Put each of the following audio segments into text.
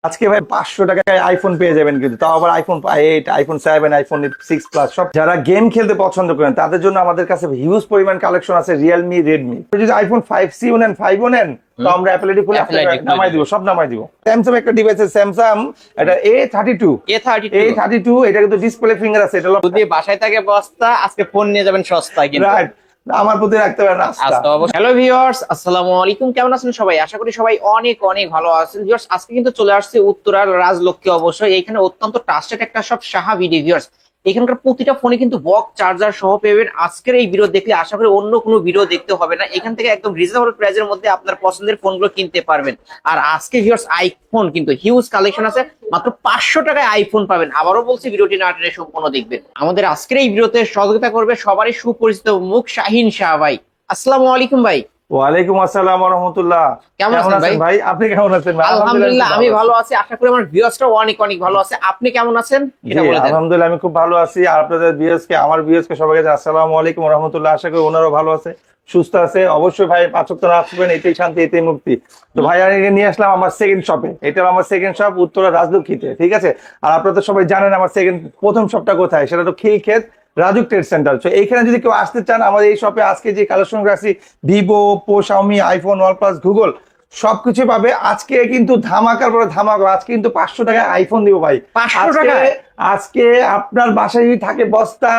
আজকে ভাই 500 টাকায় আইফোন পেয়ে যাবেন, কিন্তু তাও আবার আইফোন 8, আইফোন 7, আইফোন 6 প্লাস। সব যারা গেম খেলতে পছন্দ করেন তাদের জন্য আমাদের কাছে হিউজ পরিমাণ কালেকশন আছে। রিয়েলমি, রেডমি, যদি আইফোন 5C নেন, 5 নেন, তো আমরা অ্যাপেলেটি খুলে নামাই দিব, সব নামাই দিব। স্যামসাং একটা ডিভাইস আছে, স্যামসাং এটা A32, এটা কিন্তু ডিসপ্লে ফিঙ্গার আছে। এটা যদি বাসায় থাকে বস্তা, আজকে ফোন নিয়ে যাবেন সস্তায় কিন্তু। রাইট, আমার প্রতি রাখতে পারেন আস্থা। হ্যালো ভিউয়ার্স, আসসালামু আলাইকুম। কেমন আছেন সবাই? আশা করি সবাই অনেক অনেক ভালো আছেন। ভিউয়ার্স, আজকে কিন্তু চলে আসছে উত্তরার রাজলক্ষ্মী। অবশ্যই এখানে অত্যন্ত ট্রাস্টেড একটা সব সাহা ভিডিও। ভিউয়ার্স, এখানকার প্রতিটা ফোনে কিন্তু বক্স চার্জার সহ পেবেন। আজকের এই ভিডিও দেখলে আশা করি অন্য কোনো ভিডিও দেখতে হবে না। এখান থেকে একদম রিজনেবল প্রাইসের মধ্যে আপনার পছন্দের ফোনগুলো কিনতে পারবেন। আর আজকে ভিউয়ার্স আইফোন কিন্তু হিউজ কালেকশন আছে, মাত্র 500 টাকায় আইফোন পাবেন। আবারও বলছি, ভিডিওটি না টেনে সম্পূর্ণ দেখবেন। আমাদের আজকের এই ভিডিওতে সহযোগিতা করবে সবারই সুপরিচিত মুখ শাহিন শাহ ভাই। আসসালামু আলাইকুম ভাই। ওয়ালাইকুম আসসালাম ওয়া রাহমাতুল্লাহ। কেমন আছেন ভাই? আপনি কেমন আছেন? আলহামদুলিল্লাহ আমি ভালো আছি। আশা করি আমার ভিউয়ার্সরাও অনেক অনেক ভালো আছে। আপনি কেমন আছেন এটা বলে দেন। আলহামদুলিল্লাহ আমি খুব ভালো আছি। আর আপনাদের আমার ভিউয়ার্সকে সবাইকে আসসালামু আলাইকুম ওয়া রাহমাতুল্লাহ। আশা করি ওনারাও ভালো আছে, সুস্থ আছে। অবশ্যই ভাই 5 ওয়াক্ত নামাজ পড়বেন, এটাই শান্তি, এটাই মুক্তি। তো ভাই আমি নিয়ে আসলাম আমার সেকেন্ড শপে। এটা আমার সেকেন্ড শপ উত্তরা রাজলক্ষ্মীতে, ঠিক আছে? আর আপনারা তো সবাই জানেন আমার প্রথম শপটা কোথায়, সেটা তো খিলক্ষেত রাজুক ট্রেড সেন্টার। তো এইখানে যদি কেউ আসতে চান, আমাদের এই শপে আজকে যে কালেকশন রাখছি, Vivo, Oppo, Xiaomi, iPhone, OnePlus, Google সবকিছু পাবে। আজকে কিন্তু ধামাকার পরে ধামাকা। আজকে কিন্তু 500 টাকায় আইফোন দিব ভাই। 500 টাকায় আজকে আপনার বাসায় যদি থাকে বস্তা,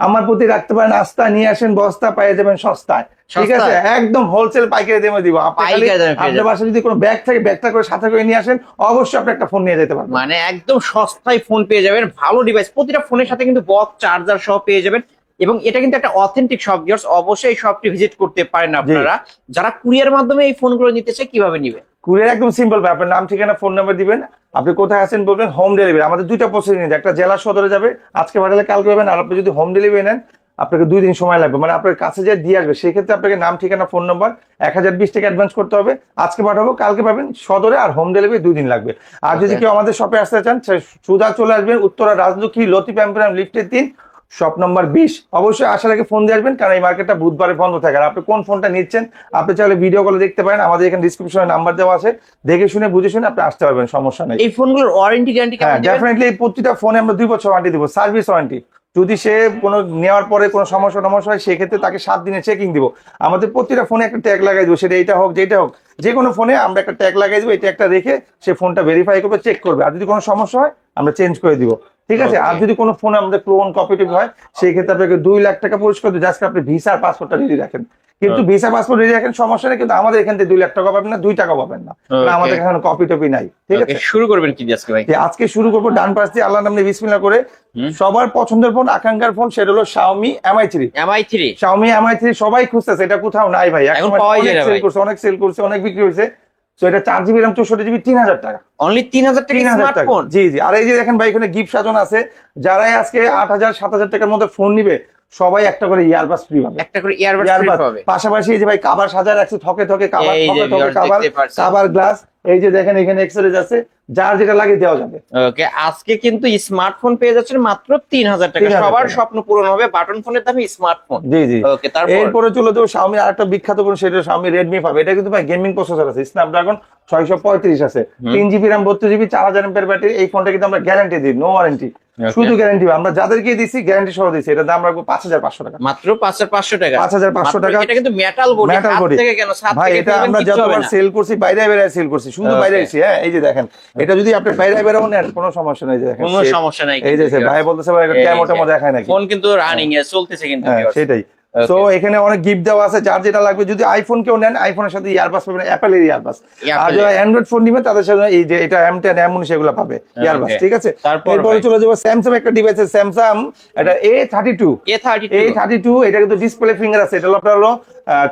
আমার প্রতি রাখতে পারেন আস্থা, নিয়ে আসেন, বস্তা পেয়ে যাবেন সস্তায়, ঠিক আছে? একদম হোলসেল পাইকারি দামে দিব। আপনার বাসায় যদি কোনো ব্যাগ থাকে, ব্যাগটা করে সাথে করে নিয়ে আসেন, অবশ্যই আপনি একটা ফোন নিয়ে যেতে পারবেন। মানে একদম সস্তায় ফোন পেয়ে যাবেন, ভালো ডিভাইস। প্রতিটা ফোনের সাথে কিন্তু বক্স চার্জার সহ পেয়ে যাবেন। এবং এটা কিন্তু একটা অথেন্টিক শপ। ভিউয়ার্স, অবশ্যই এই শপটি ভিজিট করতে পারেন আপনারা। যারা কুরিয়ার মাধ্যমে এই ফোনগুলো নিতে চায়, কিভাবে নিবে? কুরিয়ার একদম সিম্পল ভাই। আপনার নাম, ঠিকানা, ফোন নাম্বার দিবেন, আপনি কোথায় আছেন বলবেন, হোম ডেলিভারি। আমাদের দুইটা প্রসেসিং আছে, একটা জেলা সদরে যাবে, আজকে পাঠালে কালকে পাবেন। আর আপনি যদি হোম ডেলিভারি নেন, আপনাকে 2 দিন সময় লাগবে, মানে আপনার কাছে যে দিয়ে আসবে। সেই ক্ষেত্রে আপনাকে নাম, ঠিকানা, ফোন নাম্বার 1020 টাকা অ্যাডভান্স করতে হবে। আজকে পাঠাবো, কালকে পাবেন সদরে। আর হোম ডেলিভারি 2 দিন লাগবে। আর যদি কেউ আমাদের শপে আসতে চান, সুদা চলে আসবেন উত্তরা রাজলক্ষ্মী, লতিফ এম্পোরিয়াম, লিফটের 3, শপ নম্বর 20। অবশ্যই আসার আগে ফোন দিয়ে আসবেন, কারণ এই মার্কেটটা বুধবারে বন্ধ থাকে। আর আপনি কোন ফোনটা নিচ্ছেন, আপনি চাইলে ভিডিও কলে দেখতে পারেন। আমাদের এখানে ডিসক্রিপশনে নাম্বার দেওয়া আছে, দেখে শুনে বুঝে শুনে আপনি আসতে পারবেন, সমস্যা নেই। এই ফোনগুলোর ওয়ারেন্টি গ্যারান্টি কেমন দিবেন? ডেফিনেটলি প্রতিটা ফোনে আমরা 2 বছর ওয়ারেন্টি দিব, সার্ভিস ওয়ারেন্টি। যদি সে কোনো নেওয়ার পরে কোনো সমস্যা হয়, সেক্ষেত্রে তাকে 7 দিনের চেকিং দিব। আমাদের প্রতিটা ফোনে একটা ট্যাগ লাগাই দিব, সেটা এইটা হোক যেটা হোক, যে কোনো ফোনে আমরা একটা ট্যাগ লাগাই দিব। এটা একটা রেখে সে ফোনটা ভেরিফাই করবে, চেক করবে। আর যদি কোনো সমস্যা হয়, আমরা চেঞ্জ করে দিব, ঠিক আছে? আর যদি কোনো ফোন আমাদের ক্লোন কপিটিভ হয়, সেই ক্ষেত্রে আপনাকে 2 লাখ টাকা পুরস্কার দিই, জাস্ট আপনি ভিসা আর পাসপোর্টটা রেডি রাখেন। কিন্তু ভিসা পাসপোর্ট রেডি রাখেন, সমস্যা নেই। কিন্তু আমাদের এখান থেকে 2 লাখ টাকা পাবেন না, 2 টাকা পাবেন না, আমাদের এখানে কপি টপি নাই, ঠিক আছে? শুরু করবেন কি আজকে ভাই? আজকে শুরু করবো ডান পাশ দিয়ে, আল্লাহর নাম নিয়ে বিসমিল্লাহ করে। সবার পছন্দের ফোন, আকাঙ্ক্ষার ফোন, সেটা হলো শাওমি MI3। শাওমি MI3 সবাই খুঁজতেছে, এটা কোথাও নাই ভাই। এখন অনেক সেল করছে, অনেক বিক্রি হয়েছে। তো এটা 4GB RAM 64GB 3000 টাকা, অনলি 3000 টাকা স্মার্টফোন। জি। আর এই যে দেখেন ভাই, এখানে গিফট সাজানো আছে। যারাই আজকে 8000-7000 টাকার মধ্যে ফোন নিবে, সবাই একটা করে ইয়ারবাস ফ্রি পাবে, একটা করে ইয়ারবাস ফ্রি পাবে। পাশাপাশি এই যে ভাই কাভার সাজায় রাখছে, থকে কাভার গ্লাস। এই যে দেখেন এখানে এক্সেসরিজ আছে, যার যেটা লাগে দেওয়া যাবে। ওকে, আজকে কিন্তু স্মার্টফোন পেয়ে যাচ্ছেন মাত্র 3000 টাকা। সবার স্বপ্ন পূরণ হবে, বাটন ফোনের দামে স্মার্টফোন। জি। ওকে, তারপর এরপরে চলে যাবো শাওমি আরেকটা বিখ্যাত ফোন, সেটা শাওমি রেডমি 5। এটা কিন্তু ভাই গেমিং প্রসেসর আছে, স্ন্যাপড্রাগন 635 আছে, 3GB RAM 32GB 4000 mAh battery. এই ফোনটা কিন্তু আমরা গ্যারান্টি দিই, নো ওয়ারেন্টি, শুধু গ্যারান্টি। আমরা যাদেরকে দিছি গ্যারান্টি সহ দিছি। এটা দাম রাখবো 5500 টাকা, মাত্র 5500 টাকা। 5500 টাকা। এটা কিন্তু মেটাল বডি থেকে কেন সাত ভাই, থেকে এটা আমরা যতবার সেল করছি, বাইরে সেল করছি, শুধু বাইরে আইছি। হ্যাঁ, এই যে দেখেন, এটা যদি আপনি বাইরে নেন, কোনো সমস্যা নেই। দেখেন কোনো সমস্যা নাই। এই যে ভাই বলতেছে ভাই এটা কেমন দেখায় নাকি, ফোন কিন্তু রানিং এ চলতেছে কিন্তু। সেটাই। তো এখানে অনেক গিফট দেওয়া আছে, যার যেটা লাগবে। যদি আইফোন কেউ নেন, আইফোনের সাথে ইয়ারবাস পাবেন, অ্যাপেলের ইয়ারবাস। আর যারা অ্যান্ড্রয়েড ফোন নিবে, তাদের সাথে এই যে এটা M10 M19 সেগুলো পাবে ইয়ারবাস, ঠিক আছে? এরপরে চলে যাবো স্যামসাং একটা ডিভাইস আছে, স্যামসাং এটা A32, এটা কিন্তু ডিসপ্লে ফিঙ্গার আছে। এটা হলো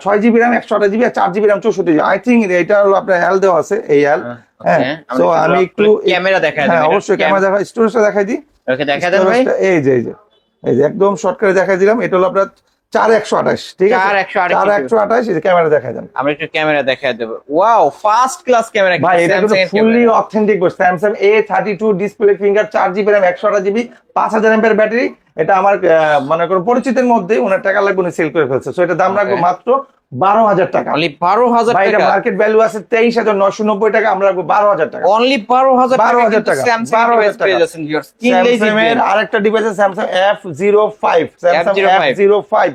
6GB RAM 128GB আর 4GB RAM 64GB। I think এটা হলো আপনার এল দেওয়া আছে, এই এল। হ্যাঁ, তো আমি একটু ক্যামেরা দেখাই দিই। হ্যাঁ, অবশ্যই ক্যামেরা দেখাই, স্টোরেজটা দেখাই দিই। ওকে, দেখাই দেন ভাই। এই যে একদম শর্টকাটে দেখাই দিলাম। এটা হলো আপনার 4128, ঠিক আছে? 4128 এই যে ক্যামেরা দেখাই দেন। আমরা একটু ক্যামেরা দেখাই দেব। Wow, first class camera. ভাই এটা কিন্তু fully authentic Samsung A32 display finger, 4GB RAM 128GB 5000 mAh battery. এটা আমার মনে করো পরিচিতের মধ্যে, ওনার টাকা লাগবে, উনি সেল করে ফেলছে। সো এটা দাম রাখবো মাত্র 12,000 টাকা। অনলি 12,000 ভাই এটা টাকা। মার্কেট ভ্যালু আছে 23,990 টাকা, আমরা রাখবো 12,000 টাকা। অনলি 12,000 টাকা 12,000 টাকা, স্যামসাং 12,000 ডিভাইস পেয়ে যাচ্ছেন ভিউয়ার্স। কিনলেই স্যামসাং এর জিতবেন। আরেকটা ডিভাইস আছে Samsung F05, Samsung F05 F05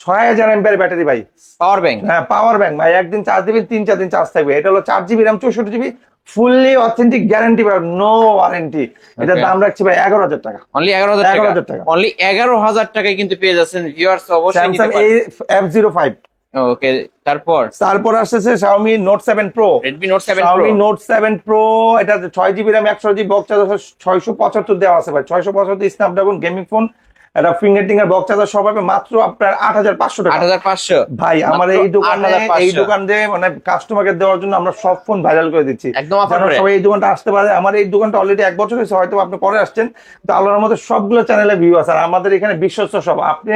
6000 MPR battery ভাই। Power bank. হ্যাঁ পাওয়ার ব্যাংক ভাই, একদিন চার্জ দিবেন 3-4 দিন চার্জ থাকবে। এটা হলো 4 GB RAM 64 GB, fully authentic guarantee পাবেন, নো ওয়ারেন্টি। এটার দাম রাখছি ভাই 11,000 টাকা। অনলি 11,000 টাকা। 11,000 টাকা। অনলি 11,000 টাকায় কিন্তু পেয়ে যাচ্ছেন ভিউয়ার্স, অবশ্যই নিতে স্যামসাং পারেন। F05। ওকে, তারপর আসতেছে Xiaomi Note 7 Pro। Redmi Note 7 Pro। Xiaomi Note 7 Pro, এটা 6 GB RAM 100 GB box charger 675 দেওয়া আছে ভাই, 675 স্ন্যাপড্রাগন গেমিং ফোন, এটা ফিঙ্গার টিঙ্গার বক্স চার্জার সব হবে মাত্র আপনার 8,500 টাকা। 8,500 ভাই আমার মাত্র এই দোকানে 8,500 এই দোকান দিয়ে মানে কাস্টমারকে দেওয়ার জন্য আমরা সব ফোন ভাইরাল করে দিচ্ছি, একদম অফার যেন করে। সবাই এই দোকানটা আসতে পারে। আমার এই দোকানটা অলরেডি 1 বছর হয়েছে, হয়তো আপনি পরে আসছেন, তো আল্লাহর মধ্যে সবগুলো চ্যানেলে ভিউ আছে, আর আমাদের এখানে বিশ্বস্ত সব, আপনি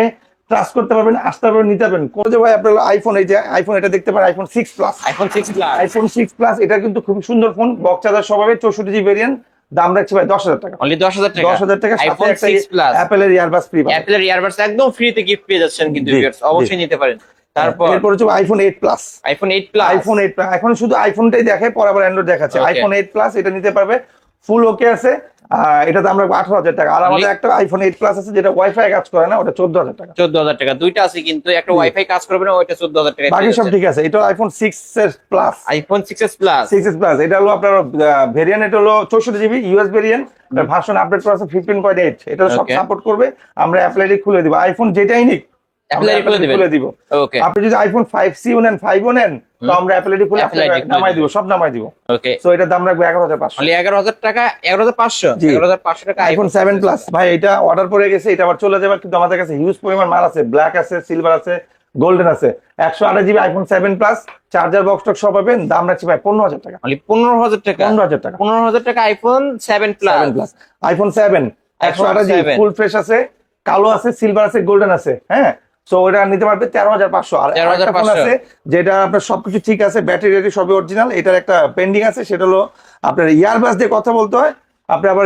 ট্রাস্ট করতে পারবেন, আসতে পারবেন, নিতে পারবেন। কোন যে ভাই আপনার আইফোন, এই যে আইফোন, এটা দেখতে পারেন iPhone 6 plus. IPhone 6 plus. IPhone 6 plus এটা কিন্তু খুব সুন্দর ফোন, বক্স চার্জার সব হবে, 64 জিবি ভেরিয়েন্ট, দাম রাখছি ভাই 10,000 টাকা। অনলি 10,000 টাকা। 10,000 টাকা, সাথে আইফোন একটা 6 প্লাস অ্যাপলের ইয়ারবাস ফ্রি পাবেন। অ্যাপলের ইয়ারবাডস একদম ফ্রিতে গিফট পেয়ে যাচ্ছেন কিন্তু জি, ভিউয়ার্স, অবশ্যই নিতে পারেন। তারপর এরপর হচ্ছে iPhone 8 plus. IPhone 8 plus. IPhone 8 plus এখন শুধু আইফোনটাই দেখে, পরে আবার অ্যান্ড্রয়েড দেখাচ্ছে। Okay. আইফোন 8 প্লাস এটা নিতে পারবে, ফুল ওকে আছে। এটাতে আমরা 18,000 টাকা। আর আমাদের একটা আইফোন 8 প্লাস আছে যেটা ওয়াইফাই কাজ করে না, ওটা 14,000 টাকা। 14,000 টাকা। দুইটা আছে কিন্তু, একটা ওয়াইফাই কাজ করবে না, ওইটা 14,000 টাকা। বাকি সব ঠিক আছে। এটা iPhone 6s plus. IPhone 6s plus. 6s plus এটা হলো আপনার ভেরিয়েন্ট, এটা হলো 64 GB US variant, version update করা আছে 15.8, এটা সব Okay. সাপোর্ট করবে। আমরা অ্যাপ্লাইডে খুলে দিব, আইফোন যেটাই নিক Apple ID খুলে দিবেন? খুলে দিব। ওকে আপনি যদি আইফোন 5C নেন, 5 নেন, তো আমরা অ্যাপ্লাইডে খুলে Apple ID খুলে নামাই দিব। দিব, সব নামাই দিব। ওকে। সো এটার দাম রাখবো 11,500। অনলি 11,000 টাকা। 11,500। জি। 11,500 টাকা আইফোন 7 প্লাস ভাই, এটা অর্ডার পড়ে গেছে, এটা আবার চলে যাবে, কিন্তু আমাদের কাছে হিউজ পরিমাণ মাল আছে, ব্ল্যাক আছে, সিলভার আছে, গোল্ডেন আছে। 128 GB iPhone 7 plus, charger box টক সব পাবেন, দাম রাখছি ভাই 15,000 টাকা। অনলি 15,000 টাকা। 15,000 টাকা। 15,000 টাকা iPhone 7 plus. 7 plus iPhone 7 128 GB 7 full fresh আছে, কালো আছে, সিলভার আছে, গোল্ডেন আছে। হ্যাঁ, সো ওটা নিতে পারবে 13,500। আর একটা ফোন 13,500 আছে যেটা আপনার সবকিছু ঠিক আছে, ব্যাটারি রেডি সবই অরিজিনাল, এটার একটা পেন্ডিং আছে, সেটা হলো আপনার ইয়ারবাস দিয়ে কথা বলতে হয়। আপনি আবার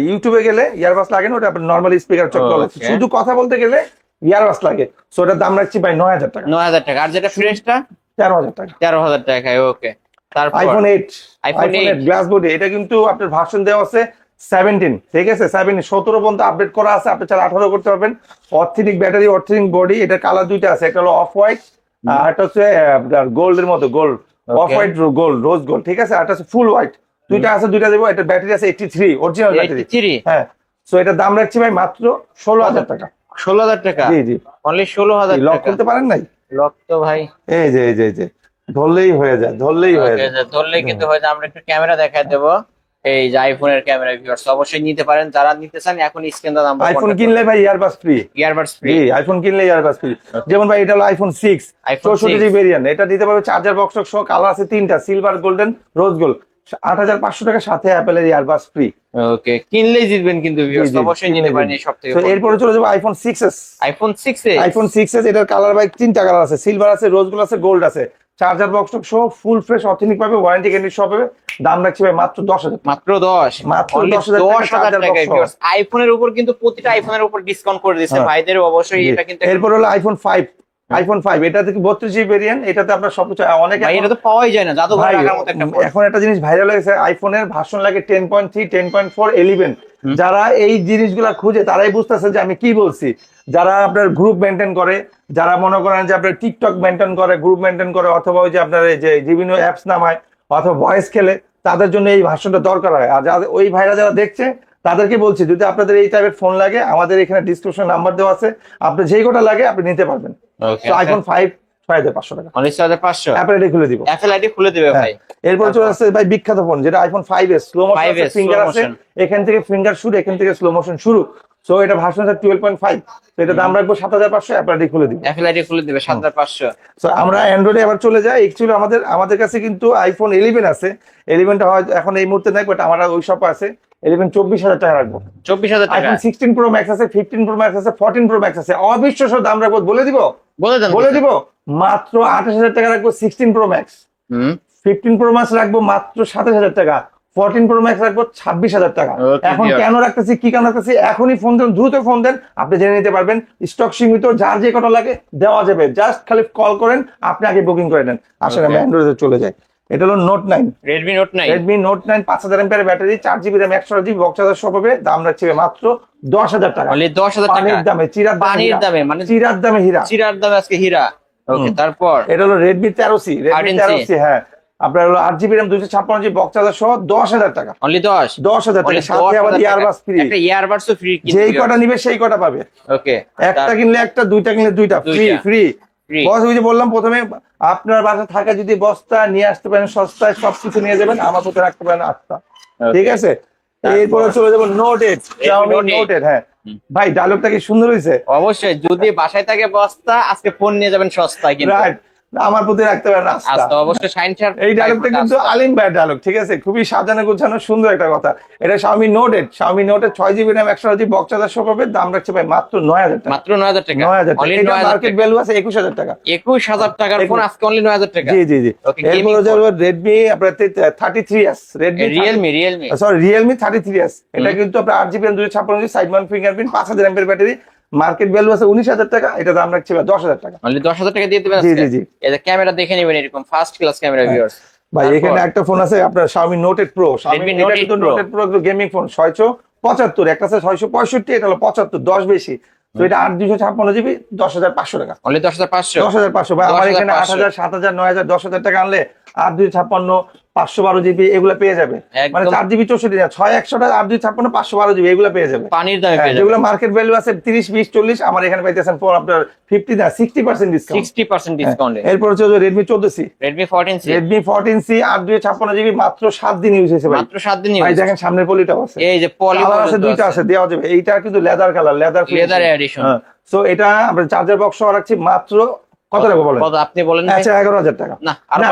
ইউটিউবে গেলে ইয়ারবাস লাগে না, ওটা আপনার নরমালি স্পিকার চক চলে, Okay. শুধু কথা বলতে গেলে ইয়ারবাস লাগে। সো ওটার দাম রাখছি ভাই 9,000 টাকা। 9,000 টাকা। আর যেটা ফ্রেশটা 13,000 টাকা। 13,000 টাকায়। ওকে। তারপর আইফোন 8 iPhone 8 গ্লাস বডি, এটা কিন্তু আপনার ভার্সন দেওয়া আছে 17, ঠিক আছে, 17 পর্যন্ত আপডেট করা আছে, আপনি চাইলে 18 করতে পারবেন। অর্থেনিক ব্যাটারি, অর্থেনিক বডি, এটা কালার দুইটা আছে, একটা হলো অফ হোয়াইট আর একটা হচ্ছে গোল্ডের মতো gold, off white gold, rose gold, ঠিক আছে, আর একটা হচ্ছে ফুল হোয়াইট, দুইটা আছে, দুইটা দেবো। এটা ব্যাটারি আছে 83 অরিজিনাল ব্যাটারি। 83 হ্যাঁ, সো এটার দাম রাখছি ভাই মাত্র 16,000 টাকা। 16,000 টাকা। জি জি, অনলি 16,000 লক টাকা। করতে পারেন নাই? লক তো ভাই এই যে এই যে এই যে ধরলেই হয়ে যায়, ধরলেই হয়ে ওকে, যায়। ধরলে কিন্তু হয়ে যায়। আমরা একটু ক্যামেরা দেখায় দেবো। এই যে আইফোনের ক্যামেরা ভিউয়ার্স, অবশ্যই নিতে পারেন, যারা নিতে চান এখন স্ক্রিন দা নাম্বার। আইফোন কিনলে ভাই ইয়ারবাস ফ্রি। Earbuds free. জি, আইফোন কিনলে ইয়ারবাস ফ্রি। যেমন ভাই এটা হলো আইফোন 6 iPhone 64 জিবি ভেরিয়েন্ট, এটা দিতে পারবে চার্জার বক্স সহ, কালার আছে 3টা, সিলভার, গোল্ডেন, রোজ গোল্ড, 8,500 টাকা, সাথে অ্যাপেলের ইয়ারবাস ফ্রি। ওকে, কিনলেই জিতবেন কিন্তু ভিউয়ার্স, জি, জি, অবশ্যই নিতে পারেন এই সব থেকে। তো এরপরে চলে যাবো iPhone 6s। IPhone 6s। IPhone 6s এটার কালার ভাই 3টা কালার আছে, সিলভার আছে, রোজ গোল্ড আছে, গোল্ড আছে, চার্জার বক্স সহ, ফুল ফ্রেশ অথেন্টিক পাবে, ওয়ারেন্টি গ্যারান্টি সব পাবে। দাম রাখছি ভাই মাত্র 10,000 টাকা। মাত্র 10। মাত্র Only 10,000 টাকা 10,000 চার্জার টাকায় বক্স সহ। ভিউয়ার্স, আইফোনের উপর কিন্তু প্রতিটা আইফোনের উপর ডিসকাউন্ট করে দিয়েছে হ্যাঁ। ভাইদের, অবশ্যই জি। এটা কিন্তু এরপর হলো আইফোন 5। আইফোন 5 এটা থেকে 32 জিবি ভেরিয়েন্ট, এটাতে আপনার সবকিছু অনেক। ভাই এটা তো পাওয়াই যায় না, জাদুঘরে ভাই, রাখার মতো একটা ফোন। এখন একটা জিনিস ভাইরাল হয়েছে, আইফোনের ভার্সন লাগে 10.3, 10.4, 11। যারা এই জিনিসগুলা খুঁজে তারাই বুঝতেছে যে আমি কি বলছি। যারা আপনার গ্রুপ মেনটেন করে, যারা মনে করেন যে আপনার টিকটক মেনটেন করে, গ্রুপ মেনটেন করে, অথবা ওই যে আপনার এই যে বিভিন্ন অ্যাপস নামায়, অথবা ভয়েস খেলে, তাদের জন্য এই ভার্সনটা দরকার হয়। আর যারা ওই ভাইরা যারা দেখছে তাদেরকে বলছি, যদি আপনাদের এই টাইপের ফোন লাগে, আমাদের এখানে ডিসক্রিপশন নাম্বার দেওয়া আছে, আপনি যেই কোটা লাগে আপনি নিতে পারবেন। ওকে, তো আইফোন 5 6,500 টাকা অনলি 6,500। অ্যাপেল আইডি খুলে দিব। অ্যাপল আইডি খুলে দিবে ভাই। এরপর চলে আসছে ভাই বিখ্যাত ফোন, যেটা iPhone 5s, slow motion 5s, finger slow আছে, motion। এখান থেকে ফিঙ্গার শুরু, এখান থেকে স্লো মোশন শুরু। সো এটা ভার্সন আছে 12.5, তো এটা দাম রাখবো 7,500, অ্যাপল আইডি খুলে দিব। অ্যাপল আইডি খুলে দিবে 7,500। সো আমরা অ্যান্ড্রয়েডে আবার চলে যাই। অ্যাকচুয়ালি আমাদের কাছে কিন্তু আইফোন 11 আছে, 11টা হয়তো এখন এই মুহূর্তে নাই, বাট আমার ওই সব আছে। 11 24,000 টাকা রাখবো। 24,000 টাকা। আইফোন 16 প্রো ম্যাক্স আছে, 15 প্রো ম্যাক্স আছে, 14 প্রো ম্যাক্স আছে, অবিশ্বাস্য দাম রাখবো, বলে দিব বলে দেন। মাত্র 28,000 টাকা রাখবো 16 প্রো ম্যাক্স। 15 প্রো ম্যাক্স রাখবো মাত্র 27,000 টাকা। 14 Pro Max রাখবো 26,000 টাকা। Okay, এখন dear. কেন রাখতেছি, কি কারণ রাখতেছি, এখনই ফোন দেন, দ্রুত ফোন দেন, আপনি জেনে নিতে পারবেন। স্টক সীমিত, যার যে কটা লাগে দেওয়া যাবে, জাস্ট খালি কল করেন, আপনি আগে বুকিং করে নেন। আসলে Okay. আমি অ্যান্ড্রয়েডে চলে যাই। এটা হলো note 9, Redmi note 9। Redmi note 9 5000 MPR battery, 4GB RAM, 128GB box charger সহ পাবে। দাম রাখছে মাত্র 10,000 টাকা। অনলি 10,000 টাকা পানির দামে, চিরার দামে পানির হীরা। দামে, মানে চিরার দামে হীরা। চিরার দামে আজকে হীরা। ওকে, তারপর এটা হলো Redmi 13C, Redmi 13C 13C, হ্যাঁ। আপনার হলো 8GB RAM, 256GB box charger সহ 10,000 টাকা। অনলি 10। 10,000 টাকা, সাথে আবার ইয়ারবাস ফ্রি। একটা ইয়ারবাডসও ফ্রি। যেই কটা নিবে সেই কটা পাবে। ওকে, একটা কিনলে একটা, দুইটা কিনলে দুইটা, ফ্রি দুইটা। ফ্রি। Free। বস, ওই যে বললাম প্রথমে, আপনার বাসা থাকা যদি বস্তা নিয়ে আসতে পারেন সস্তায়, সবকিছু নিয়ে যাবেন, আমার কোথায় রাখতে পারেন আস্তা। Okay. ঠিক আছে, এরপরে চলে যাবো নোট 8, Xiaomi Note 8, Note 8, হ্যাঁ। ভাই ডায়লগটা কি সুন্দর হয়েছে? অবশ্যই, যদি বাসায় থাকে বস্তা, আজকে ফোন নিয়ে যাবেন সস্তায় কিন্তু। রাইট, আমার প্রতি রাখতে পারেন আস্থা। আজকে অবশ্যই শাইন শার্ট। এই ডায়লগটা কিন্তু আলিম ভাইয়ের ডায়লগ, ঠিক আছে, খুবই সাজানো গোছানো সুন্দর একটা কথা। এটা Xiaomi Note 8, Xiaomi Note 8 6GB RAM, 128GB box charger সহ পাবে। দাম রাখছে ভাই মাত্র 9,000 টাকা। মাত্র 9,000 টাকা। 9,000 টাকা। অনলি এটা 9,000 মার্কেট টাকা। ভ্যালু আছে 21,000 টাকা। 21,000 টাকার ফোন আজকে অনলি 9,000 টাকা। জি জি জি। Okay, এরপরে gaming যাবো রেডমি আপনার 33s, Redmi Realme sorry Realme 33s। এটা কিন্তু আপনার 8GB RAM, 256GB side Mount fingerprint, 5000 MPR battery. Market value আছে 19,000 টাকা। এটা দাম রাখছে 10,000 টাকা। অনলি 10,000 টাকা দিয়ে দিবেন জি আজকে। জি জি। এই যে ক্যামেরা দেখে নেবেন, এরকম ফার্স্ট ক্লাস ক্যামেরা ভিউয়ার্স। ভাই এখানে একটা ফোন আছে আপনার Xiaomi Note 8 Pro, Redmi Note 8 Pro। Note 8 Pro gaming phone 675, একটা আছে 665, এটা হলো 75, 10 বেশি। তো এটা 8 256GB, 10,500 টাকা। অনলি 10,500। 10,500 ভাই, আমার এখানে 10,500 8,000, 7,000, 9,000, 10,000 টাকা আনলে 8 256, 512GB এগুলো পেয়ে যাবে। মানে একদম। 4GB 64 না, 6 100 8 256, 512GB এগুলো পেয়ে যাবে। পানির দামে পেয়ে যেগুলো যাবেন। মার্কেট ভ্যালু আছে 30 20 40, আমার এখানে পাইতেছেন ফর আপনার 50 না 60% ডিসকাউন্ট। 60% ডিসকাউন্টে। এরপর হচ্ছে Redmi 14C, Redmi 14C Redmi 14C 8 256GB, মাত্র 7 দিন ইউজ হয়েছে ভাই। মাত্র 7 দিন ভাই ইউজ। দেখেন সামনের পলিটাও আছে, এই যে পলি কালার আছে, দুইটা আছে, দেওয়া যাবে। এইটা কিন্তু leather colour, leather leather addition. So এটা আমরা চার্জার বক্স সহ রাখছি মাত্র কত টাকা বলেন? কত আপনি বলেন? আচ্ছা 11,000 টাকা। না, আর না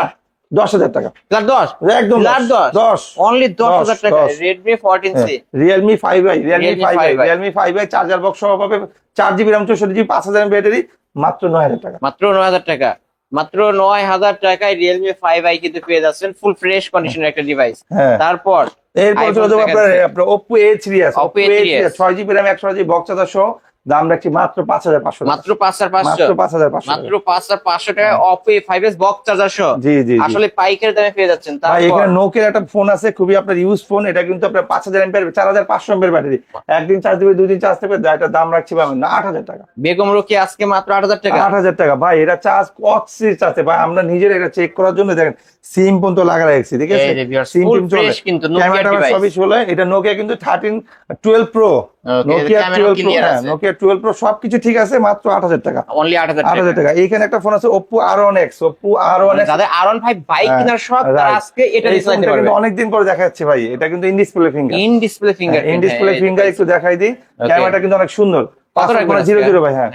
10,000 টাকা। লাখ 10 একদম লাখ 10 10। অনলি 10,000 টাকা 10 Redmi 14C। Realme 5i, Realme 5i, Realme 5i charger box সহ পাবে, 4GB র্যাম, 64GB, 5000 ব্যাটারি, মাত্র 9,000 টাকা। মাত্র 9,000 টাকা। মাত্র 9,000 টাকায় Realme 5i কিন্তু পেয়ে যাচ্ছেন, ফুল ফ্রেশ কন্ডিশনের একটা ডিভাইস। হ্যাঁ। তারপর এরপর iPhone চলে যাবো দেখা যাচ্ছে। আপনার Oppo A3s, Oppo A3s 6GB RAM, 128GB box charger সহ। দাম রাখছি মাত্র 5,500 টাকা। মাত্র 5,500। মাত্র 5,500 মাত্র 5,500 টাকায় Oppo A5s বক্স চার্জার সহ। জি জি জি। আসলে পাইকারি দামে পেয়ে যাচ্ছেন। ভাই তারপর এখানে নোকিয়ার একটা ফোন আছে, খুবই আপনার ইউজ ফোন। এটা কিন্তু আপনার 5000 এমপিআর, 4500 এমপিআর ব্যাটারি, একদিন চার্জ দিবে, 2 দিন চার্জ দেবে। এটার দাম রাখছি ভাই 8,000 টাকা। বেগম রোকেয়া আজকে মাত্র 8,000 টাকা। 8,000 টাকা ভাই। এটা চার্জ অক্সিজ আছে ভাই, আমরা নিজের এটা চেক করার জন্য দেখেন সিম পর্যন্ত লাগা রাখছি, ঠিক আছে, এই যে viewers, সিম full টিম চলে, fresh কিন্তু Nokia ক্যামেরা device। সবই চলে। এটা নোকিয়া কিন্তু 12 Pro, Nokia camera 12 Pro, clear হ্যাঁ আছে। নোকিয়া 12 Pro সবকিছু ঠিক আছে, মাত্র 8,000 টাকা। অনলি 8,000 8,000 টাকা। টাকা। এইখানে একটা ফোন আছে Oppo R1X, Oppo R1X। যাদের R15 বাইক হ্যাঁ, কেনার শখ, তারা right। আজকে এটা এই নিতে ফোনটা পারবে। কিন্তু অনেকদিন পরে দেখা যাচ্ছে ভাই। এটা কিন্তু in display finger, in display finger. In display finger একটু দেখাই দিই। ক্যামেরাটা কিন্তু অনেক সুন্দর। কত রাখবেন আজকে? 5.00 ভাই। হ্যাঁ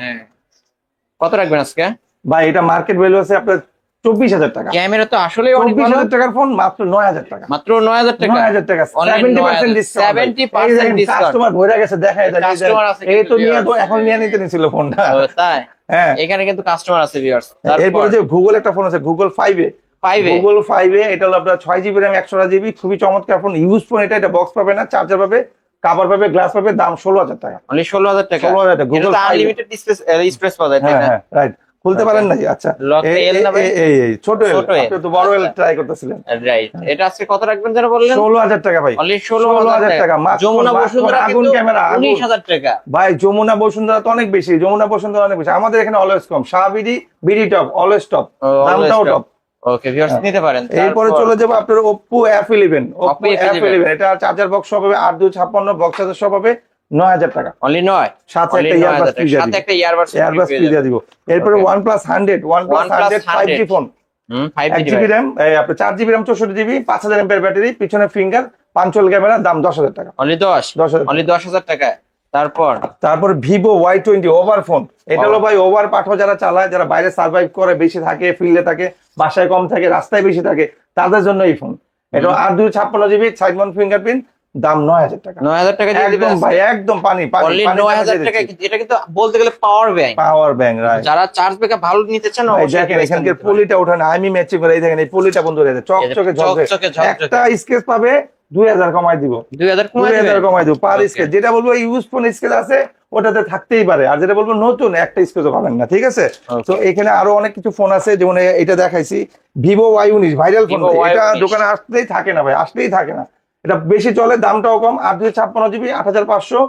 কত রাখবেন আজকে? ভাই এটা মার্কেট ভ্যালু আছে আপনার 24,000 টাকা। ক্যামেরা তো আসলে অনেক ভালো। 24,000 টাকার ফোন মাত্র 9,000 টাকা। মাত্র 9,000 টাকা। 9,000 টাকা, Only 70% 9,000 ডিসকাউন্ট। 70% ডিসকাউন্ট। কাস্টমার ভরে গেছে, দেখাই দেয়। Customer আছে এই কিন্তু তো নিয়ে তো viewers। এখন নিয়ে নিতে নিছিল ফোনটা। ও, তাই? হ্যাঁ। এখানে কিন্তু কাস্টমার আছে ভিউয়ার্স। এরপরে যে গুগল একটা ফোন আছে, Google 5a, 5A Google 5a, এটা হলো আপনার 6GB র্যাম, 128GB, খুবই চমৎকার ফোন, ইউজ ফোন। এটা বক্স পাবে না, চার্জার পাবে, কভার পাবে, গ্লাস পাবে। দাম 16,000 টাকা। অনলি 16,000 টাকা। 16,000 টাকা। Google Google 5A। Unlimited space পাওয়া যায়, তাই হ্যাঁ না? হ্যাঁ রাইট। খুলতে পারেন নাকি? আচ্ছা, Lock টা L না ভাই? এই ছোট এল, ছোট L। আপনি তো বড় এল আচ্ছা। ট্রাই করতেছিলেন। রাইট। এটা আজকে কত রাখবেন যেন বললেন? 16,000 টাকা ভাই। অনলি 16,000 টাকা। মাত্র যমুনা বসুন্ধরা আগুন কিন্তু ক্যামেরা, আগুন। 19,000 টাকা। ভাই যমুনা বসুন্ধরা তো অনেক বেশি, যমুনা বসুন্ধরা অনেক বেশি। আমাদের এখানে অলওয়েজ কম। শাহবিডি, বিডি টপ, অলওয়েজ টপ, দামটাও টপ। ওকে ভিউয়ার্স, নিতে পারেন। এরপরে চলে যাবো আপনার Oppo F11, Oppo Oppo F11। এটা চার্জার বক্স সহ পাবে, 8 256 বক্স চার্জার সহ পাবে, 9,000 টাকা। অনলি 9। সাথে Only একটা ইয়ারবাস 9,000 ফ্রি দিয়ে সাথে দিব, একটা ইয়ারবাস ইয়ারবাস ফ্রি দিয়ে দিব। এরপরে Okay। OnePlus 100, OnePlus 100 5G phone, 5G 1GB RAM, আপনার 4GB RAM, 64GB, 5000 MPR battery, পিছনে ফিঙ্গার, পাঞ্চল ক্যামেরা, দাম 10,000 টাকা। অনলি 10,000 অনলি 10,000 টাকা। তারপর Vivo Y20 ওভার ফোন। এটা হলো ভাই ওভার পাঠো যারা চালায়, যারা বাইরে সার্ভাইভ করে, বেশি থাকে, ফিল্ডে থাকে, বাসায় কম থাকে, রাস্তায় বেশি থাকে, তাদের জন্য এই ফোন। এটা 8 256GB সাইড মাউন্ট ফিঙ্গারপ্রিন্ট, দাম 9,000 টাকা। 9,000 টাকা দিয়ে দিবেন একদম ভাই, একদম পানি পানি। অনলি 9,000 টাকা। এটা কিন্তু বলতে গেলে power bank. Power bank, right. যারা চার্জ ব্যাকআপ ভালো নিতে চান, ভাই অবশ্যই দেখেন এখানকার পলিটা ওঠানো, আমি ম্যাচিং করে, এই দেখেন এই পলিটা বন্ধ হয়ে যায়, চকচকে ঝলঝলে। চকচকে ঝলঝলে। একটা স্কেচ পাবে, 2000 কমাই দিব, 2000 কমাই 2000 কমাই দিব পার Okay. স্কেচ। যেটা বলবো ইউজ ফোন স্কেচ আছে ওটাতে থাকতেই পারে, আর যেটা বলবো নতুন একটা স্কেচও পাবেন না, ঠিক আছে? Okay. তো এখানে আরো অনেক কিছু ফোন আছে, যেমন এটা দেখাইছি Vivo Y19 viral phone, Vivo এটা Y19 দোকানে আসতেই থাকে না ভাই, আসতেই থাকে না। এটা বেশি চলে, দামটাও কম, 856 GB 8500,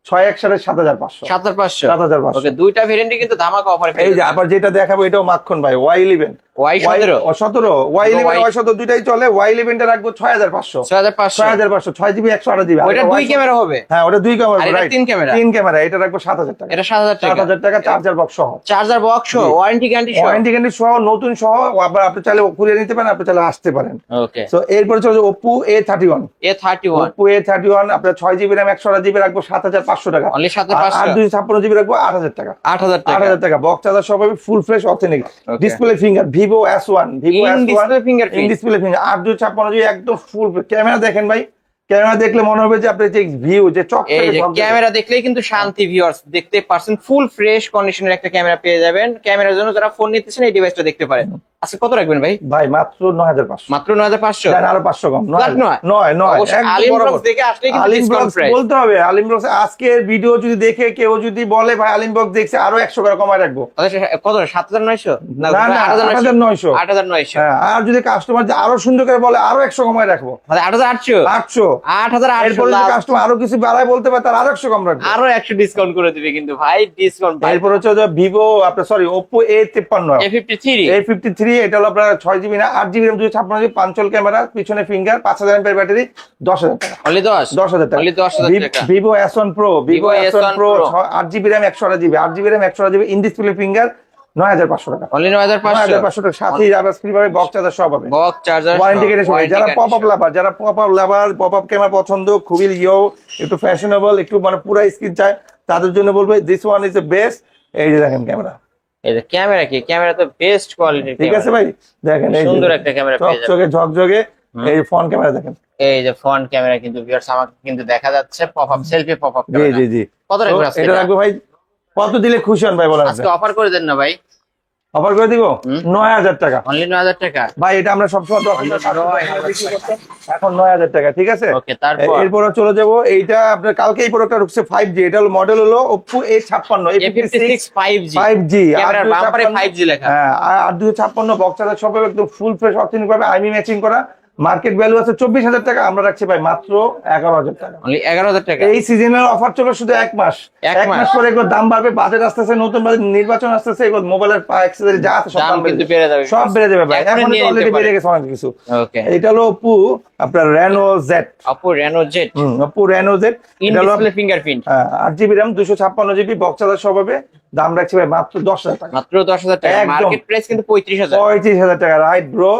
661 7500, 7500 7500। ওকে, দুইটা ভেরিয়েন্টে কিন্তু ধামাকা অফার এই যে আবার যেটা দেখাবো এটাও মাখন ভাই, Y11 Y17 17 Y11 Y17 দুইটাই চলে। Y11 টা রাখবো 6500, 6500 6500, 6GB 128GB। ওইটা দুই ক্যামেরা হবে, হ্যাঁ ওটা দুই ক্যামেরা, আর এটা রাইট, তিন ক্যামেরা। তিন ক্যামেরা। এটা রাখবো 7000 টাকা, এটা 7000 টাকা, 7000 টাকা, চার্জার বক্স সহ, চার্জার বক্স সহ, ওয়ারেন্টি গ্যারান্টি সহ। ওয়ারেন্টি গ্যারান্টি সহ, নতুন সহ। আবার আপনি চাইলে কুরিয়ে নিতে পারেন, আপনি চাইলে আসতে পারেন। ওকে, তো এরপরে চলে Oppo A31, A31 Oppo A31 আপনার 6GB RAM 128GB রাখবো 7500 টাকা, অনলি আর 7500, 256GB রাখবো 8000 টাকা, 8000 টাকা। 8000 টাকা। বক্স চার্জার সহ পাবে, full fresh authentic Okay. Display finger, Vivo S1, Vivo in S1 display fingerprint. In display finger, 8256GB একদম ফুল ক্যামেরা। দেখেন ভাই, ক্যামেরা দেখলে মনে হবে যে আপনি যে ভিউ যে চক এই যে ক্যামেরা দেখলেই কিন্তু শান্তি, ভিউয়ার্স দেখতে পারছেন ফুল ফ্রেশ কন্ডিশনের একটা ক্যামেরা পেয়ে যাবেন। ক্যামেরার জন্য যারা ফোন নিতেছেন এই ডিভাইসটা দেখতে পারেন। আজকে কত রাখবেন ভাই? ভাই মাত্র 9500, মাত্র 9500। দেন আরো 500 কম, লাখ নয়? 9 অবশ্যই একদম আলিম বরাবর। ব্লগস দেখে আসলেই কিন্তু আলিম ডিসকাউন্ট ব্লগস প্রাইস। বলতে হবে, আলিম ব্লগস আজকের ভিডিও যদি দেখে কেউ যদি বলে ভাই আলিম ব্লগ দেখছে, আরো 100 টাকা কমায় রাখবো। কত? 7900 না না 8900, 8900 হ্যাঁ। আর যদি কাস্টমার আরো সুন্দর করে বলে আরো 100 কমায় রাখবো, মানে 8800, 800। 8800 এরপরে যদি কাস্টমার আরো কিছু বাড়ায় বলতে পারে, তার আরো 100 কম রাখবো। আরো 100 ডিসকাউন্ট করে দিবে কিন্তু ভাই, ডিসকাউন্ট ভাই। এরপর হচ্ছে ভিভো আপনার sorry Oppo A53, A53 A53 এটা হলো আপনার 6GB না 8GB RAM 256GB, পাঞ্চল ক্যামেরা, পিছনে ফিঙ্গার, 5000 mAh ব্যাটারি, 10000 টাকা, অনলি 10000 টাকা। অনলি 10000 টাকা। Vivo S1 Pro, Vivo Vivo S1 S1 Pro Pro 8GB RAM 128GB, 8GB RAM 128GB, in display finger, 9500 টাকা, only 9500 9500 টাকা। সাথেই আবার ফ্রি পাবে, বক্স চার্জার সব পাবে, বক্স চার্জার ওয়ারেন্টি গ্যারান্টি সহ। যারা পপ আপ লাভার, যারা পপ আপ লাভার, পপ আপ ক্যামেরা পছন্দ, খুবই ইয়ো, একটু ফ্যাশনেবল, একটু মানে পুরো স্ক্রিন চায়, তাদের জন্য বলবো this one is the best. এই যে দেখেন ক্যামেরা, এই যে ক্যামেরা, কি ক্যামেরা তো বেস্ট কোয়ালিটির, ঠিক আছে ভাই, দেখেন এই যে সুন্দর একটা ক্যামেরা পেয়ে যাবেন। চকচকে ঝকঝকে এই ফ্রন্ট ক্যামেরা দেখেন। এই যে ফ্রন্ট ক্যামেরা কিন্তু ভিউয়ার্স আমাকে কিন্তু দেখা যাচ্ছে pop up selfie pop up জি ক্যামেরা। জি জি। কত তো রাখবেন আজকে? এটা রাখবো ভাই, কত দিলে খুশি হন ভাই বলেন? আজকে অফার করে দেন না ভাই, অফার করে দিব 9000 টাকা। অনলি 9000 টাকা। ভাই এটা আমরা সবসময় 10,000 টাকা বিক্রি করতাম, এখন 9000 টাকা, ঠিক আছে? ওকে, তারপর এরপর চলে যাব, এইটা আপনার কালকে এই প্রোডাক্টটা ঢুকছে 5G, এটা হলো মডেল হলো Oppo A56 A56 5G 5G, camera বাম্পারে 5G লেখা। হ্যাঁ, আর 256 বক্স চার্জার সব একদম ফুল ফ্রেশ অথেন্টিক ভাবে আইমি ম্যাচিং করা। মার্কেট ভ্যালু আছে 24000 টাকা, আমরা রাখছি ভাই মাত্র 11000 টাকা। অনলি 11000 টাকা। এই সিজনাল অফার চলে শুধু 1 মাস, এক 1 মাস মাস। পরে এগুলো দাম বাড়বে, বাজেট আসতেছে, নতুন বাজেট নির্বাচন আসতেছে, এগুলো মোবাইলের অ্যাক্সেসরি যা আছে সব দাম দাম কিন্তু বেড়ে যাবে, সব বেড়ে যাবে ভাই, এখনই এখন নিয়ে অলরেডি নিতে বেড়ে পারেন। গেছে অনেক কিছু। ওকে, এটা হলো Oppo আপনার Reno Z, Oppo Reno Z Oppo Reno Z, in এটা হলো display fingerprint, 8GB RAM 256GB, box charger সব হবে, দাম রাখছি ভাই মাত্র 10000 টাকা। মাত্র 10000 টাকা। একদম। মার্কেট প্রাইস কিন্তু 35000। 35000 টাকা, রাইট ব্রো,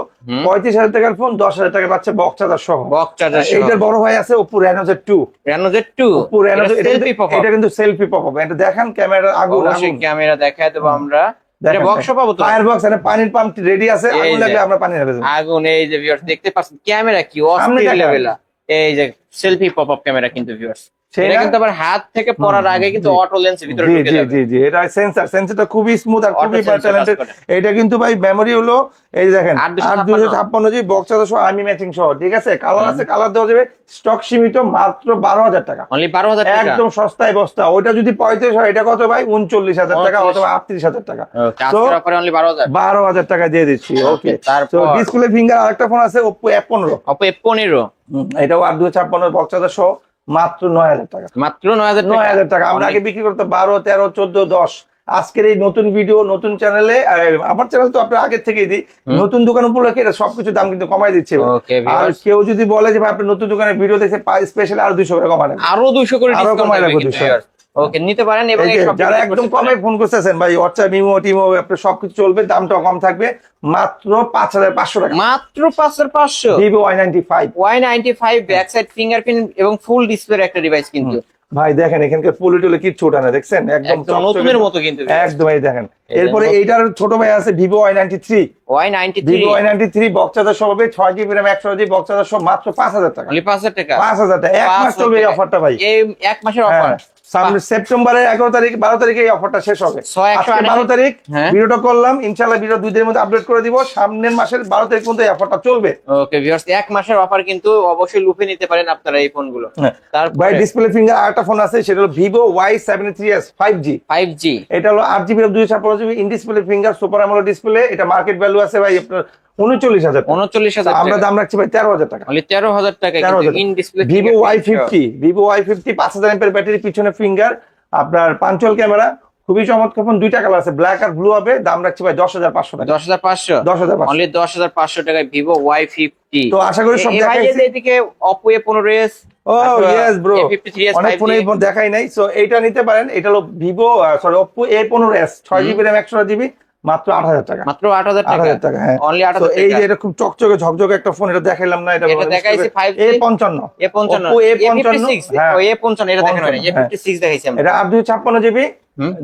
35000 টাকার ফোন 10000 টাকা পাচ্ছে বক্স চার্জার সহ। বক্স চার্জার সহ। এইটার বড় ভাই আছে Oppo Reno Z2, Reno Z2 Oppo Reno Z, selfie pop up. এটা কিন্তু সেলফি পপ আপ, এটা দেখেন ক্যামেরা আগুন অবশ্যই আগুন। ক্যামেরা দেখায় দেবো আমরা। এটা বক্স পাবো তো? ফায়ার বক্স, এখানে পানির পাম্প রেডি আছে, এই আগুন যে। লাগলে আমরা পানি নেবে। আগুন, এই যে ভিউয়ার্স দেখতে পাচ্ছেন ক্যামেরা কি সামনে অস্থির দেখা। লেভেল। এই যে সেলফি পপ আপ ক্যামেরা কিন্তু ভিউয়ার্স, সেই এটা না? কিন্তু আবার হাত থেকে পড়ার আগে কিন্তু জি। অটো লেন্সের ভিতরে জি ঢুকে জি যাবে। জি জি, এটা সেন্সরটা খুবই স্মুথ আর খুবই Auto sensor ট্যালেন্টেড। কাজ করে। এটা কিন্তু ভাই মেমোরি হলো এই যে দেখেন 856 856GB, বক্স চার্জার সহ আর্মি ম্যাচিং সহ, ঠিক আছে? কালার আছে, কালার দেওয়া যাবে, স্টক সীমিত, মাত্র 12000 টাকা, অনলি 12000 টাকা। একদম সস্তায় বস্তা। ওটা যদি 35 হয়, এটা কত ভাই? 39000 টাকা অথবা 38000 টাকা। ওকে, আজকের অফারে অনলি 12000। 12000 টাকা দিয়ে দিচ্ছি। ওকে, তারপর? তো ডিসপ্লে ফিঙ্গার আরেকটা ফোন আছে Oppo F15, Oppo F15 এটাও 8256 বক্স চার্জার সহ, মাত্র 9000 টাকা। মাত্র 9000 টাকা। 9000 টাকা। আমরা আগে বিক্রি করতাম 12, 13, 14, 10। আজকের এই নতুন ভিডিও, নতুন চ্যানেলে, আমার চ্যানেল তো আপনার আগে থেকেই দিই, নতুন দোকান উপলক্ষে এটা সবকিছু দাম কিন্তু কমাই দিচ্ছে। Okay, আর viewers। কেউ যদি বলে যে ভাই আপনি নতুন দোকানের ভিডিও দেখে স্পেশাল আরো 200 করে কমানো, আরো 200 করে আরো ডিসকাউন্ট কমায় থাকবে রাখবো কিন্তু 200। viewers। ওকে, নিতে পারেন এবং এই এই যে সব যারা একদম কমে ফোন করতেছেন ভাই, হোয়াটসঅ্যাপ, ইমো, টিমো, আপনার সবকিছু চলবে, দামটাও কম থাকবে, মাত্র 5500 টাকা। মাত্র 5500। Vivo Y95 Y95 back side fingerprint এবং ফুল ডিসপ্লে একটা ডিভাইস কিন্তু ভাই, দেখেন এখানকার পলিটলে কিচ্ছু ওঠে না, দেখছেন একদম একদম নতুনের মতো কিন্তু একদম। এই দেখেন, এই যে এরপরে নতুন। এইটার ছোট ভাই আছে Vivo Y93, Y93 Vivo Y93 box charger সহ হবে, 6GB RAM 128GB, box charger সহ, মাত্র 5000 টাকা। অনলি 5000 টাকা। 5000 টাকা, এক মাস চলবে এই অফারটা ভাই। এই এক মাসের হ্যাঁ, অফার। সামনে সেপ্টেম্বরের 11 তারিখ 12 তারিখে এই অফারটা শেষ হবে। 12 তারিখ হ্যাঁ। ভিডিওটা করলাম, ইনশাআল্লাহ ভিডিও 2 দিনের মধ্যে আপডেট করে দিব। সামনের মাসের 12 তারিখ পর্যন্ত এই অফারটা চলবে। ওকে ভিউয়ার্স, এক মাসের অফার কিন্তু অবশ্যই লুফে নিতে পারেন আপনারা এই ফোনগুলো। ভাই তারপরে ডিসপ্লে ফিঙ্গার আরেকটা ফোন আছে, সেটা হলো ভিভো Y73s 5G। 5G এটা হলো 8GB 256GB in display finger super AMOLED display. এটা মার্কেট ভ্যালু আছে ভাই আপনার 39,000 টাকা। 39,000 আমরা দাম রাখছি ভাই 13,000 টাকা। only 13,000 টাকা 13,000 ইন ডিসপ্লে ভিভো Y50 5000 এর ব্যাটারি, পিছনে ফিঙ্গার, আপনার পাঞ্চুয়াল ক্যামেরা, খুবই চমৎকার ফোন। দুইটা কালার আছে, ব্ল্যাক আর ব্লু হবে। দাম রাখছি ভাই 10,500 টাকা। 10,500 10,500 only 10,500 টাকায় ভিভো Y50। তো আশা করি সব দেখাইছি। এদিকে Oppo A15s, ও ইয়েস ব্রো, A53s অনেক ফোন 5G। দেখাই নাই। সো এইটা নিতে পারেন। এটা হলো Vivo Oppo A15s 6GB RAM 128GB, মাত্র 8,000 টাকা। মাত্র 8,000 টাকা। 8,000 টাকা, হ্যাঁ। only তো 8,000 এই টাকা। যে এটা খুব চকচকে ঝকঝকে একটা ফোন, এটা দেখাইলাম না? এটা দেখাইছি 5G A55 A55 Oppo A55, হ্যাঁ। ও A55 এটা দেখেন, 55, A56 দেখাইছি আমরা। এটা 856GB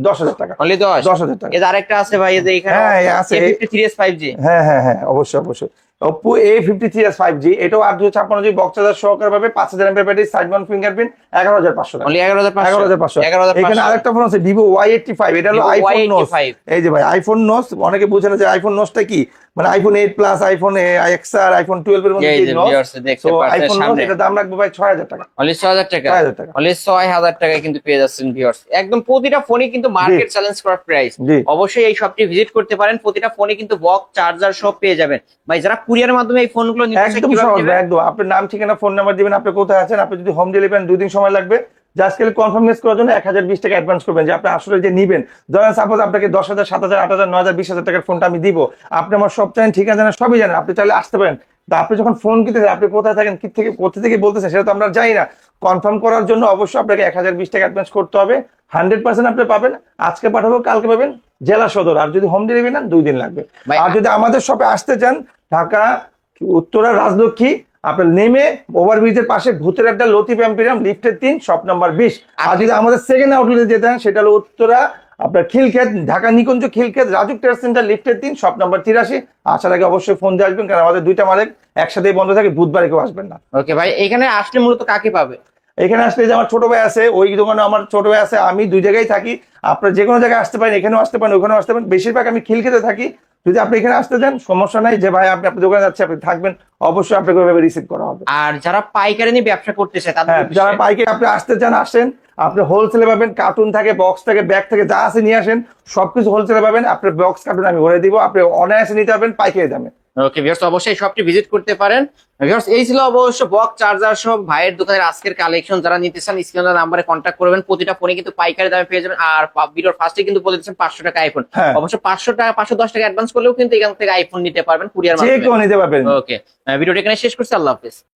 10,000 টাকা। only 10,000 টাকা। এর আরেকটা আছে ভাই, এই যে এখানে হ্যাঁ, আছে। A53s 5G। হ্যাঁ হ্যাঁ হ্যাঁ, অবশ্যই অবশ্যই। Oppo A53s 5G, এটাও 856GB বক্স চার্জার সহকারে পাবে, 5000 mAh battery, side Mount fingerprint, 11,500 টাকা। only 11,500 11,500। এখানে আরেকটা ফোন আছে ভিভো Y85, এটা হলো Vivo আইফোন নোস। Y85 এই যে ভাই আইফোন নোস, অনেকে বুঝে না যে আইফোন নোসটা কি, মানে iPhone 8 plus, iPhone XR, iPhone 12 এর মধ্যে এই যে যে নোস। viewers দেখতে তো পাচ্ছেন আইফোন নোস, সামনে এটা দাম রাখবো ভাই 6,000 টাকা। only 6,000 টাকা। 6,000 টাকা। only 6,000 টাকায় কিন্তু পেয়ে যাচ্ছেন ভিউয়ার্স। একদম প্রতিটা ফোনই কিন্তু মার্কেট চ্যালেঞ্জ করা প্রাইস। জি। অবশ্যই এই শপটি ভিজিট করতে পারেন। প্রতিটা ফোনে কিন্তু বক্স চার্জার সব পেয়ে যাবেন। ভাই যারা কুরিয়ারের মাধ্যমে এই ফোনগুলো নিতে চায় একদম কিভাবে সহজ নেবে? ভাই, একদম। আপনার নাম, ঠিকানা, ফোন নাম্বার দিবেন, আপনি কোথায় আছেন। আপনি যদি হোম ডেলিভারি 2 দিন সময় লাগবে। জাস্ট খালি কনফার্মেন্স করার জন্য 1020 টাকা অ্যাডভান্স করবেন, যে আপনি আসলে যে নিবেন। ধরেন সাপোজ আপনাকে 10,000, 7,000, 8,000, 9,000, 20,000 টাকার ফোনটা আমি দিব। আপনি আমার সব জানেন, ঠিকানা জানেন, সবই জানেন। আপনি চাইলে আসতে পারেন। তা আপনি যখন ফোন কিনতেছেন, আপনি কোথায় থাকেন, কোথা থেকে বলতেছেন, সেটা তো আমরা জানি না। কনফার্ম করার জন্য অবশ্যই আপনাকে 1020 টাকা অ্যাডভান্স করতে হবে। 100% আপনি পাবেন। আজকে পাঠাবো, কালকে পাবেন জেলা সদর। আর যদি হোম ডেলিভারি নেন 2 দিন লাগবে। ভাই, আর যদি আমাদের শপে আসতে চান, ঢাকা উত্তরা রাজলক্ষ্মী, আপনার নেমে ওভারব্রিজের পাশে ভূতের একটা লতিফ এম্পিরিয়াম, লিফটের 3, শপ নাম্বার 20। আর যদি আমাদের সেকেন্ড আউটলেটে যেতে চান, সেটা হলো উত্তরা আপনার খিলক্ষেত, ঢাকা নিকুঞ্জ খিলক্ষেত, রাজুক ট্রেড সেন্টার, লিফটের 3, শপ নাম্বার 83। আসার আগে অবশ্যই ফোন দিয়ে আসবেন, কারণ আমাদের 2টা মালিক একসাথেই বন্ধ থাকে, বুধবারে কেউ আসবেন না। ওকে ভাই, এখানে আসলে মূলত কাকে পাবে? এখানে আসলে যে আমার ছোট ভাই আছে, ওই দোকানে আমার ছোট ভাই আছে, আমি 2 জায়গায় থাকি। আপনার যে কোনো জায়গায় আসতে পারেন, এখানেও আসতে পারেন, ওখানেও আসতে পারেন। বেশিরভাগ আমি খিলক্ষেতে থাকি। যদি আপনি এখানে আসতে চান, সমস্যা নাই, যে ভাই আপনি আপনার দোকানে যাচ্ছে, আপনি থাকবেন, অবশ্যই আপনাকে ওইভাবে রিসিভ করা হবে। আর যারা পাইকারি নিয়ে ব্যবসা করতে চায় তাদের হ্যাঁ, যারা পাইকারি আপনি আসতে চান আসেন। আপনি হোলসেলে পাবেন, কার্টুন থাকে, বক্স থাকে, ব্যাগ থেকে, যা আছে নিয়ে আসেন। সবকিছু হোলসেলে পাবেন। আপনার বক্স কার্টুন আমি ভরে দিব, আপনি অনায়াসে নিতে পারবেন পাইকারি দামে। ওকে ভিউয়ার্স, অবশ্যই শপটি ভিজিট করতে পারেন। ভিউয়ার্স, এই ছিল অবশ্য বক্স চার্জার সব ভাইয়ের দোকানের আজকের কালেকশন। যারা নিতে চান স্ক্রিনের নাম্বারে কন্ট্যাক্ট করবেন। প্রতিটা ফোনে কিন্তু পাইকারি দামে পেয়ে যাবেন। আর ভিডিওর ফার্স্টে কিন্তু বলে দিচ্ছেন 500 টাকা আইফোন। হ্যাঁ। অবশ্য 500 টাকা, 510 টাকা অ্যাডভান্স করলেও কিন্তু এখান থেকে আইফোন নিতে পারবেন কুরিয়ার যে মাধ্যমে। কেউ নিতে পারবেন। ওকে, ভিডিওটা এখানে শেষ করছি। আল্লাহ হাফেজ।